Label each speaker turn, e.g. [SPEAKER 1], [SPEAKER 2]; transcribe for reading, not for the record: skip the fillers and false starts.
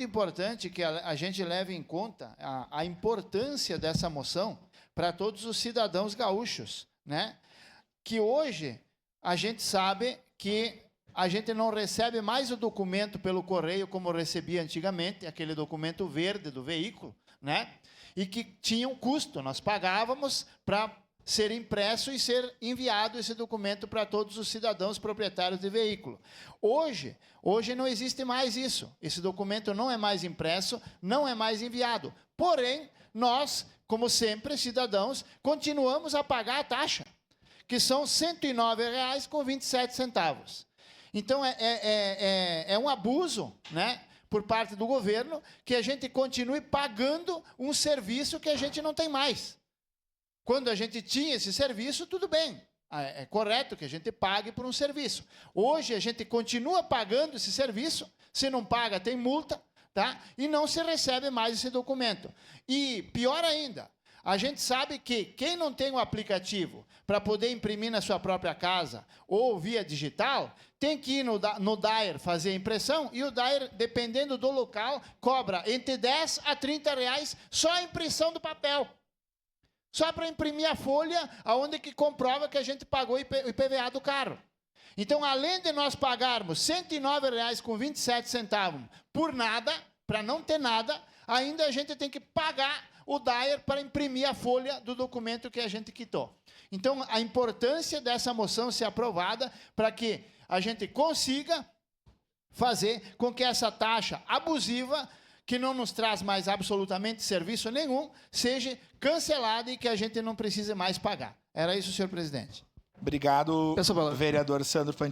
[SPEAKER 1] muito importante que a gente leve em conta a importância dessa moção para todos os cidadãos gaúchos, né? Que hoje a gente sabe que a gente não recebe mais o documento pelo correio como recebia antigamente, aquele documento verde do veículo, né? E que tinha um custo, nós pagávamos para ser impresso e ser enviado esse documento para todos os cidadãos proprietários de veículo. Hoje não existe mais isso. Esse documento não é mais impresso, não é mais enviado. Porém, nós, como sempre, cidadãos, continuamos a pagar a taxa, que são R$ 109,27. Então, é um abuso, né, por parte do governo, que a gente continue pagando um serviço que a gente não tem mais. Quando a gente tinha esse serviço, tudo bem. É correto que a gente pague por um serviço. Hoje, a gente continua pagando esse serviço. Se não paga, tem multa, tá? E não se recebe mais esse documento. E, pior ainda, a gente sabe que quem não tem um aplicativo para poder imprimir na sua própria casa ou via digital, tem que ir no DAER fazer a impressão, e o DAER, dependendo do local, cobra entre 10 a 30 reais só a impressão do papel. Só para imprimir a folha aonde que comprova que a gente pagou o IPVA do carro. Então, além de nós pagarmos R$ 109,27 por nada, para não ter nada, ainda a gente tem que pagar o DAER para imprimir a folha do documento que a gente quitou. Então, a importância dessa moção ser aprovada para que a gente consiga fazer com que essa taxa abusiva, que não nos traz mais absolutamente serviço nenhum, seja cancelada e que a gente não precise mais pagar. Era isso, senhor presidente.
[SPEAKER 2] Obrigado, vereador Sandro Fantin.